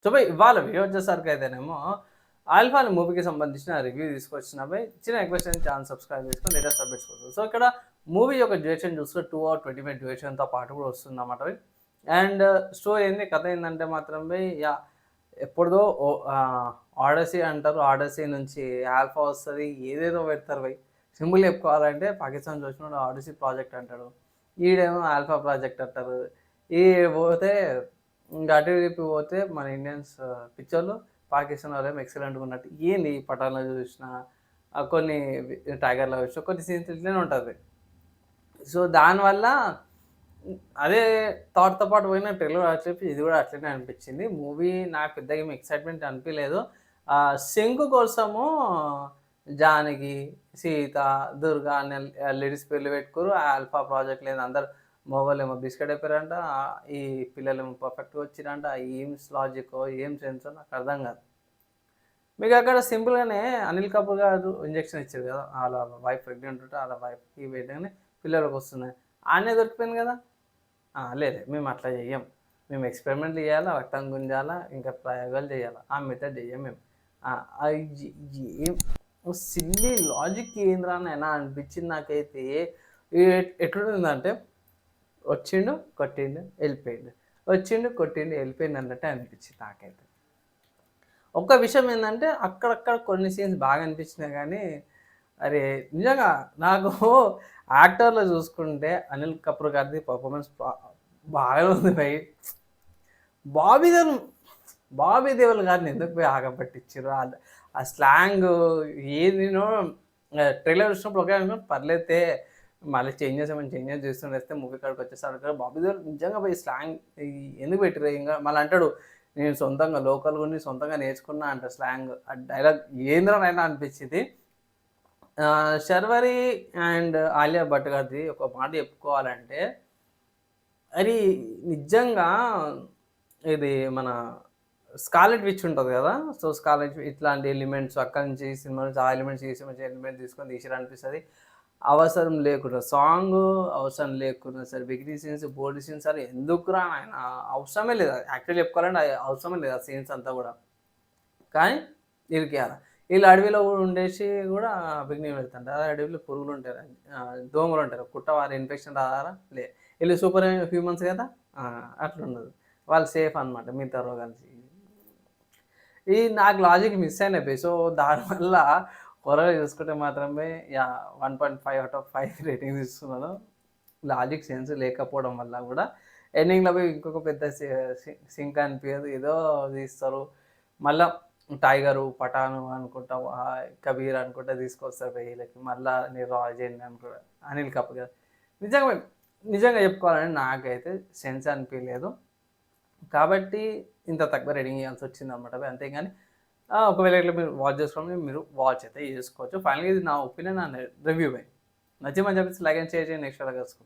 So, by ఇవాళ video వచ్చేసరికయితేనేమో 'alpha' అనే మూవీకి సంబంధించిన రివ్యూ తీసుకొచ్చిన బై చిన్న రిక్వెస్ట్ అండి ఛానల్ సబ్స్క్రైబ్ చేసుకొని లేటెస్ట్ అప్డేట్స్ కోసం. సో, ఇక్కడ మూవీ యొక్క డ్యూరేషన్ చూస్తే 2 అవర్ 20 మినిట్ డ్యూరేషన్‌తో పాటు కూడా వస్తుందన్నమాట బై. అండ్ స్టోరీ ఏంది కథ ఏందంటే మాత్రం బై ఎప్పుడుదో 'ఆడసీ' అంటారు. 'ఆడసీ' నుంచి 'ఆల్ఫా' వస్తది. ఏదేదో పెడతారు బై. సింపుల్‌గా చెప్పుకోవాలంటే పాకిస్తాన్ చూసినోడు 'ఆడసీ' ప్రాజెక్ట్ అంటాడు. ఈడేమో 'ఆల్ఫా' ప్రాజెక్ట్ అంటారు. ఈ పోతే ఇంక అటు ఇటు పోతే మన ఇండియన్స్ పిచ్చోళ్ళు, పాకిస్తాన్ వాళ్ళేమో ఎక్సలెంట్‌గా ఉన్నట్టు. ఏంది ఈ 'పఠాన్‌లో' చూసినా కొన్ని 'టైగర్‌లో' చూసినా కొన్ని సీన్స్ ఇట్లనే ఉంటది. సో, దానివల్ల అదే థాట్‌తో పాటు పోయిన ట్రైలర్ చెప్పి ఇది కూడా అట్లనే అనిపించింది. మూవీ నాకు పెద్దగా ఏమి ఎక్సైట్‌మెంట్ అనిపియలేదు. 'శంకు' కోసము జానకి, సీత, దుర్గా అనే లేడీస్ పేర్లు పెట్టుకుర్రు. 'ఆల్ఫా' ప్రాజెక్ట్ లేదు అందరూ మగోళ్ళేమో బిస్కెట్ అయిపోయారంట. ఈ పిల్లలేమో పర్ఫెక్ట్‌గా వచ్చిర్రంట. ఏం లాజిక్కో, ఏం సెన్సో నాకర్థం కాదు. మీకక్కడ సింపుల్‌గానే అనిల్ కపూర్ గారు ఇంజెక్షన్ ఇచ్చారు కదా! ఆళ్ళ వైఫ్ ప్రెగ్నెంట్ ఉంటే ఆళ్ళ వైఫ్‌కి పెట్టంగానే పిల్లలకొస్తున్నాయి. ఆడనే దొరికిపోయింది కదా! లేదు మేము అట్లా చెయ్యం. మేము ఎక్స్‌పెరిమెంట్‌లు చేయాలా, రక్తం గుంజాలా, ఇంకా ప్రయోగాలు చేయాలా. ఆ మెథడ్ చెయ్యం మేము. అయి ఏం సిల్లీ లాజిక్ ఏందిరా నాయనా అనిపించింది నాకైతే. ఎట్లుంటుందంటే వచ్చిండు, కొట్టిండు, ఎళ్ళిపోయిండు. వచ్చిండు, కొట్టిండు, ఎళ్ళిపోయిండు అన్నట్టే అనిపించింది నాకైతే. ఒక్క విషయం ఏందంటే అక్కడక్కడ కొన్ని సీన్స్ బాగా అనిపించినాయి గానీ, అరే! నిజంగా నాకు యాక్టర్‌లో చూసుకుంటే అనిల్ కపూర్ గారిది పెర్ఫార్మన్స్ బాగానే ఉంది భయ్. బాబీ దేవల్ బాబీ దేవల్ గారిని ఎందుకు పోయి ఆగబట్టిచ్చిర్రు? ఆ స్లాంగు ఏదినో ట్రైలర్ చూసినప్పుడు ఒకే అనుకున్నా పర్లేదులే మళ్ళీ చేంజెస్ చేస్తుండేస్తే మూవీ కాడికొచ్చేసరికి బాబీ దేవల్ నిజంగా పోయి స్లాంగ్ ఎందుకు పెట్టిర్రు ఇంగ మళ్ళీ అంటాడు నేను సొంతంగా లోకల్‌గా ఉండి సొంతంగా నేర్చుకున్నా అంటాడు స్లాంగ్. ఆ డైలాగ్ ఏందిరా నాయనా అనిపించింది. 'శర్వరి' అండ్ 'ఆలియా భట్' గారిది ఒక మాట చెప్పుకోవాలంటే అది నిజంగా ఇది మన 'స్కార్లెట్ విచ్' ఉంటది గదా! సో, 'స్కార్లెట్ విచ్' ఇట్లాంటి ఎలిమెంట్స్ అక్కడి నుంచి ఈ సినిమా నుంచి ఆ ఎలిమెంట్స్, ఈ సినిమా నుంచి ఎలిమెంట్ తీసుకొని తీసిర్రనిపిస్తది. అవసరం లేకుండా సాంగు అవసరం లేకున్నా సరే బిగినీ సీన్స్, బోల్డ్ సీన్స్ అరే ఎందుకురా నాయనా అవసరమే లేదు. యాక్చువల్లీ చెప్పుకోవాలంటే అవసరమే లేదు ఆ సీన్స్ అంతా గూడా. కానీ ఇరికియాల. ఈళ్ళు అడవిలో ఉండేసి గూడా బికినీ పెడుతుంటారు. అదే అడవిలో పురుగులుంటాయి. దోమలుంటారు. కుట్టవారి ఇన్ఫెక్షన్ రాదారా? ఈళ్ళు సూపర్ హ్యూమన్స్ గదా! ఆ! అట్లుండదు. వాళ్ళు సేఫ్ అనమాట మిగతా రోగాలకి. నాకు లాజిక్ మిస్ అయినాయి బే. సో, దానివల్ల ఓవరాల్‌గా చూసుకుంటే మాత్రమే 1.5 ఔట్ ఆఫ్ 5 రేటింగ్స్ ఇస్తున్నాను. లాజిక్ సెన్స్ లేకపోవడం వల్ల గూడా ఎండింగ్‌లో పోయి ఇంకొక పెద్ద సింక్ అనిపియదు. ఏదో తీస్తారు. మళ్ళా 'టైగరు', 'పఠాను' అనుకుంటా 'కబీర్' అనుకుంటా తీసుకొస్తారు వీళ్ళకి. మళ్ళా 'రాజెన్' అనుకుంటా 'అనిల్ కపూర్' గారు. నిజంగా నిజంగా చెప్పుకోవాలంటే నాకైతే సెన్స్ అనిపియలేదు. కాబట్టి ఇంత తక్కువ రేటింగ్ ఇయ్యాల్సొచ్చిందనమాట. అంతేగాని ఒకవేళ ఇట్లా మీరు వాచ్ చేసుకోవాలంటే మీరు వాచ్ అయితే చేసుకోవచ్చు. ఫైనల్‌గా ఇది నా ఒపీనియన్ అండ్ రివ్యూ బై. నచ్చిందని చెప్పేసి లైక్ అండ్ షేర్ చేయండి. నెక్స్ట్ వీడియోలో కలుసుకుందాం.